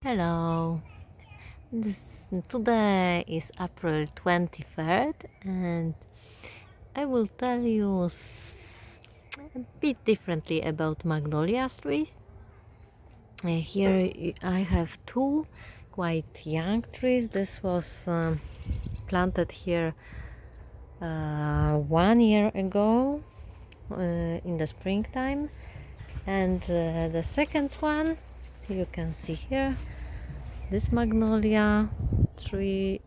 Hello. This, Today is April 23rd, and I will tell you a bit differently about magnolias trees. Here I have two quite young trees. This was planted here 1 year ago in the springtime, and the second one you can see here. This magnolia tree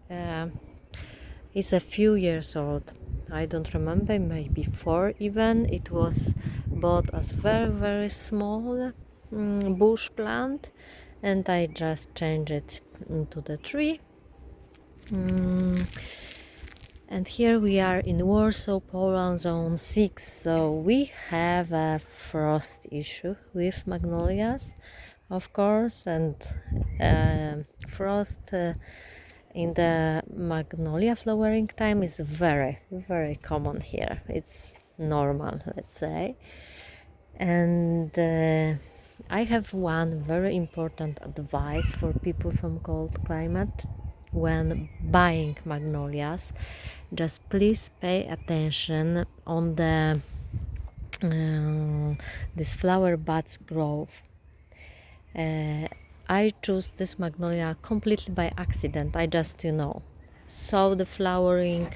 is a few years old. I don't remember, maybe 4 even. It was bought as very small bush plant, and I just changed it into the tree. And here we are in Warsaw, Poland, zone 6. So we have a frost issue with magnolias, of course, and frost in the magnolia flowering time is very common here. It's normal, let's say. And I have one very important advice for people from cold climate when buying magnolias. Just please pay attention on the this flower buds growth. I chose this magnolia completely by accident. I just saw the flowering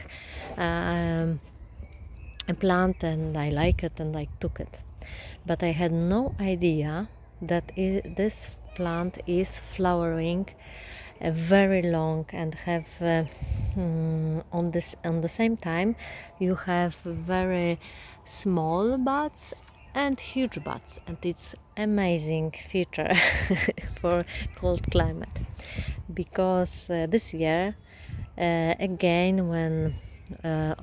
plant and I like it and I took it, but I had no idea that this plant is flowering very long and have on the same time you have very small buds and huge buds, and it's amazing feature for cold climate, because this year again when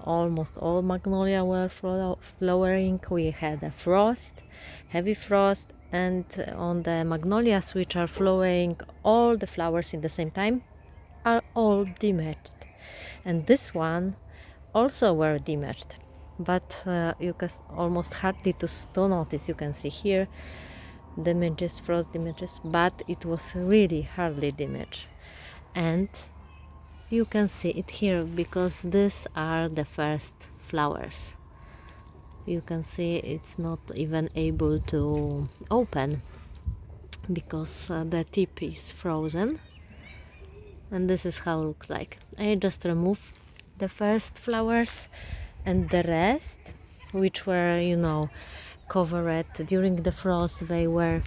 almost all magnolia were flowering, we had a heavy frost, and on the magnolias which are flowering all the flowers in the same time are all damaged, and this one also were damaged, but you can almost hardly to notice. You can see here damages, frost damages, but it was really hardly damaged. And you can see it here because these are the first flowers. You can see it's not even able to open because the tip is frozen, and this is how it looks like. I just remove the first flowers, and the rest, which were covered during the frost, they were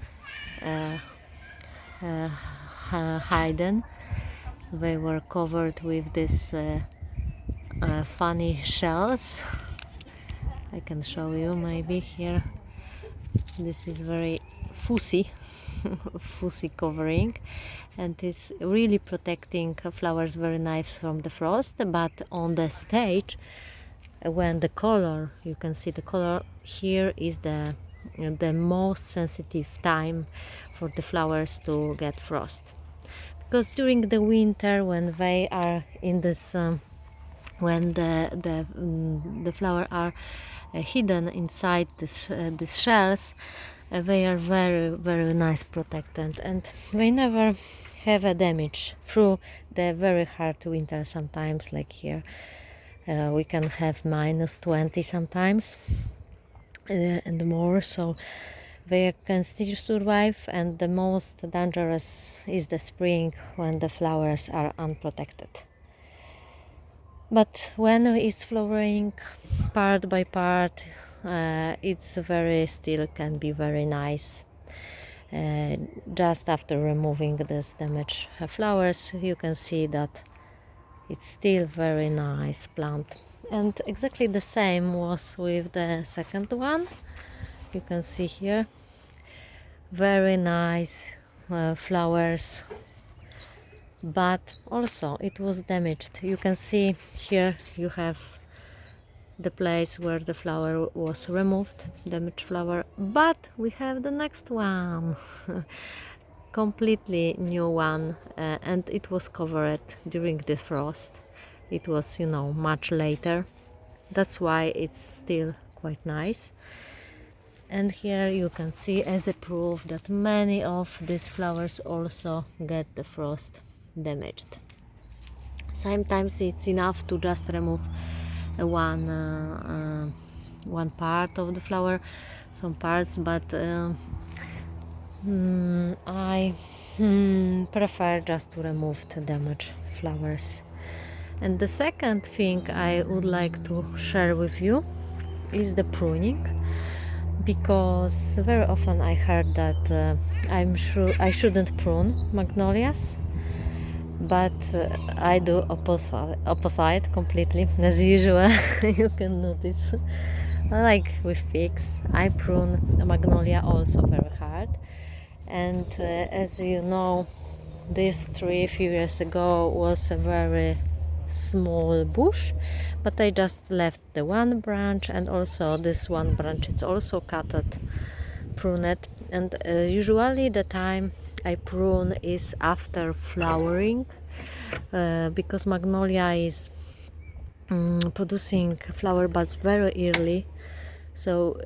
hidden. They were covered with this funny shells. I can show you maybe here. This is very fussy fussy covering, and it's really protecting flowers very nice from the frost. But on the stage, when the color, you can see the color here, is the most sensitive time for the flowers to get frost, because during the winter when they are in this when the flower are hidden inside these shells, they are very nice protected, and they never have a damage through the very hard winter. Sometimes, like here, we can have -20 sometimes and more, so they can still survive. And the most dangerous is the spring, when the flowers are unprotected. But when it's flowering part by part, it's still can be very nice. Just after removing this damaged flowers, you can see that it's still very nice plant. And exactly the same was with the second one. You can see here very nice flowers, but also it was damaged. You can see here you have the place where the flower was removed, damaged flower, but we have the next one completely new one, and it was covered during the frost. It was much later, that's why it's still quite nice. And here you can see as a proof that many of these flowers also get the frost damaged. Sometimes it's enough to just remove one part of the flower, some parts, but I prefer just to remove the damaged flowers. And the second thing I would like to share with you is the pruning, because very often I heard that I'm sure I shouldn't prune magnolias, but I do opposite completely as usual. You can notice, like with figs, I prune the magnolia also very hard. And as you know, this tree a few years ago was a very small bush, but I just left the one branch, and also this one branch is also cutted, pruned. And usually the time I prune is after flowering, because magnolia is producing flower buds very early. So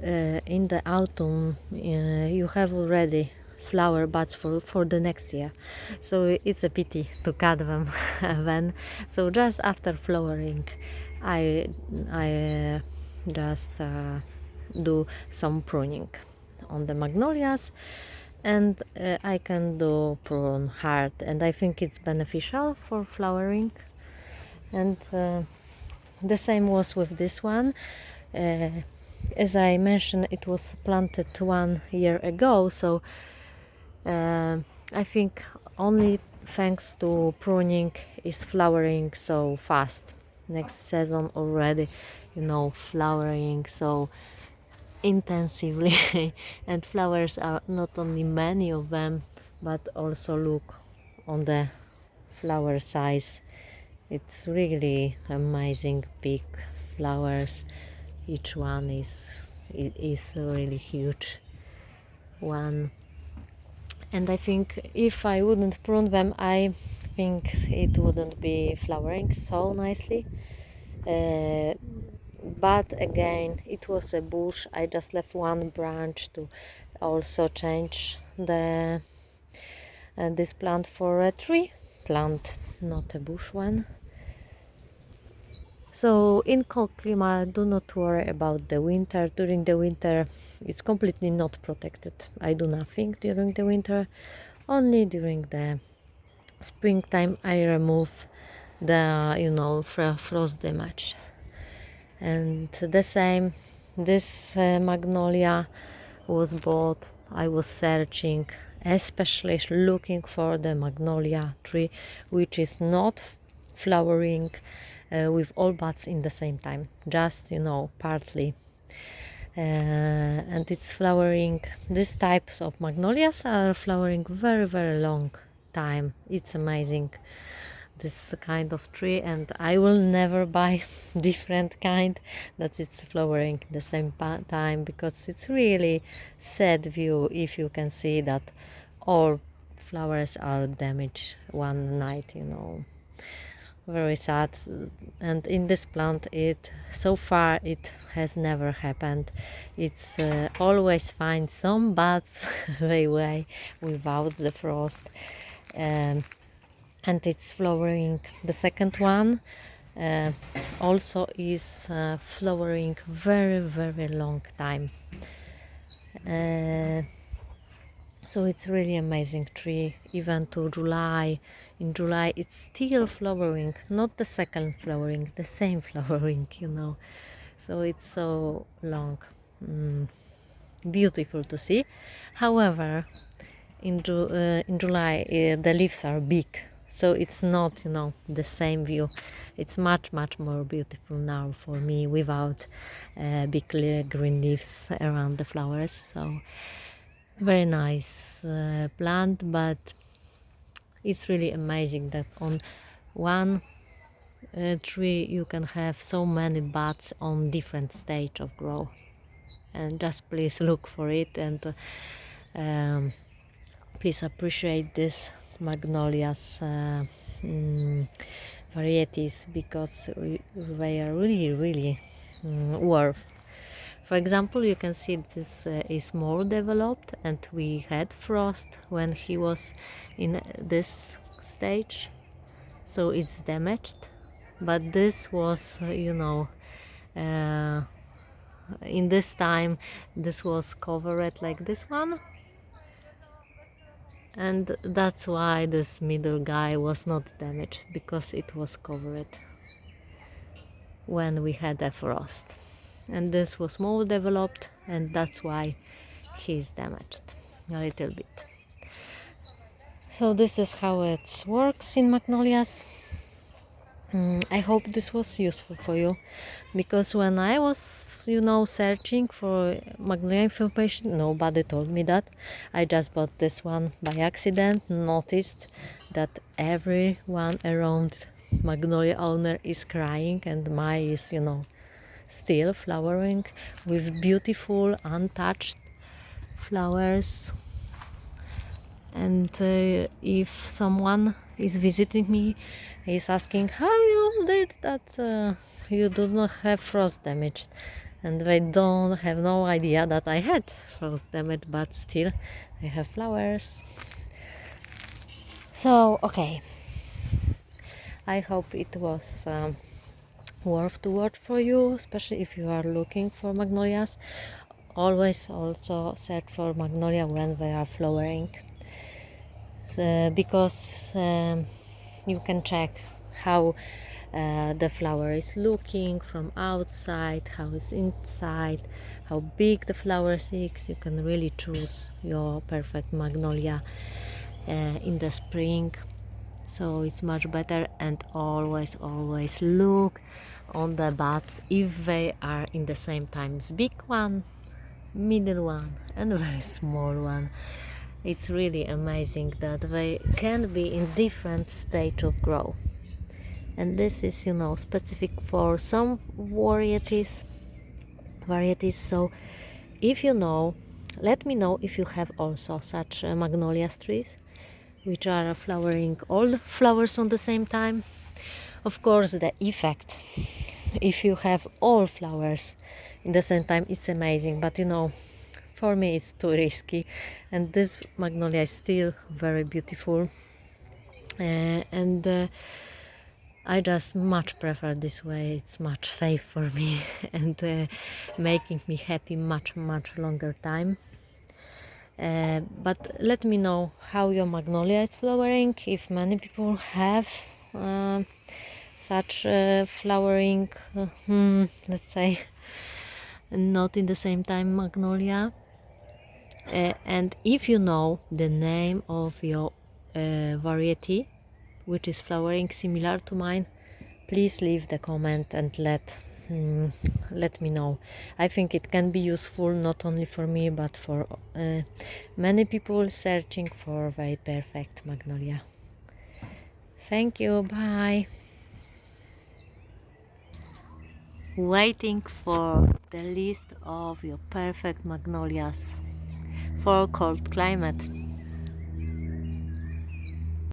in the autumn you have already flower buds for the next year, so it's a pity to cut them then. So just after flowering I just do some pruning on the magnolias, and I can do prune hard, and I think it's beneficial for flowering. And the same was with this one. As I mentioned, it was planted 1 year ago, so I think only thanks to pruning is flowering so fast. Next season already, flowering so intensively. And flowers are not only many of them, but also look on the flower size. It's really amazing big flowers. Each one is a really huge one. And I think if I wouldn't prune them, I think it wouldn't be flowering so nicely. But again, it was a bush. I just left one branch to also change the this plant for a tree plant, not a bush one. So in cold climate, do not worry about the winter. During the winter, it's completely not protected. I do nothing during the winter. Only during the springtime I remove the frost damage. And the same, this magnolia was bought. I was searching, especially looking for the magnolia tree which is not flowering with all buds in the same time, just partly, and it's flowering. These types of magnolias are flowering very long time. It's amazing, this kind of tree, and I will never buy different kind that it's flowering at the same time, because it's really sad view if you can see that all flowers are damaged one night. Very sad. And in this plant, it so far it has never happened. It's always find some buds way without the frost, and it's flowering. The second one also is flowering very long time. So it's really amazing tree, even to July. In July it's still flowering, not the second flowering, the same flowering. So it's so long. Beautiful to see. However, in July the leaves are big, so it's not the same view. It's much more beautiful now for me without big green leaves around the flowers. So very nice plant, but it's really amazing that on one tree you can have so many buds on different stage of growth. And just please look for it, and please appreciate this magnolias varieties, because they are really worth For example, you can see this is more developed, and we had frost when he was in this stage, so it's damaged. But this was, in this time, this was covered like this one, and that's why this middle guy was not damaged, because it was covered when we had a frost. And this was more developed, and that's why he's damaged a little bit. So this is how it works in magnolias. I hope this was useful for you, because when I was searching for magnolia information, nobody told me that. I just bought this one by accident, noticed that everyone around magnolia owner is crying, and mine is still flowering with beautiful untouched flowers. And if someone is visiting me, is asking how you did that, you do not have frost damage, and they don't have no idea that I had frost damage, but still I have flowers. So okay, I hope it was worth to watch for you, especially if you are looking for magnolias. Always also search for magnolia when they are flowering, because you can check how the flower is looking from outside, how it's inside, how big the flower is. You can really choose your perfect magnolia in the spring, so it's much better. And always look on the buds if they are in the same times big one, middle one, and a very small one. It's really amazing that they can be in different stage of growth, and this is specific for some varieties. So if you know, let me know if you have also such magnolia trees which are flowering all flowers on the same time. Of course, the effect, if you have all flowers in the same time, it's amazing, but for me it's too risky. And this magnolia is still very beautiful, and I just much prefer this way. It's much safe for me and making me happy much longer time. But let me know how your magnolia is flowering, if many people have such flowering, let's say, not in the same time magnolia. And if you know the name of your variety which is flowering similar to mine, please leave the comment and let me know. I think it can be useful not only for me, but for many people searching for a very perfect magnolia. Thank you, bye. Waiting for the list of your perfect magnolias for cold climate.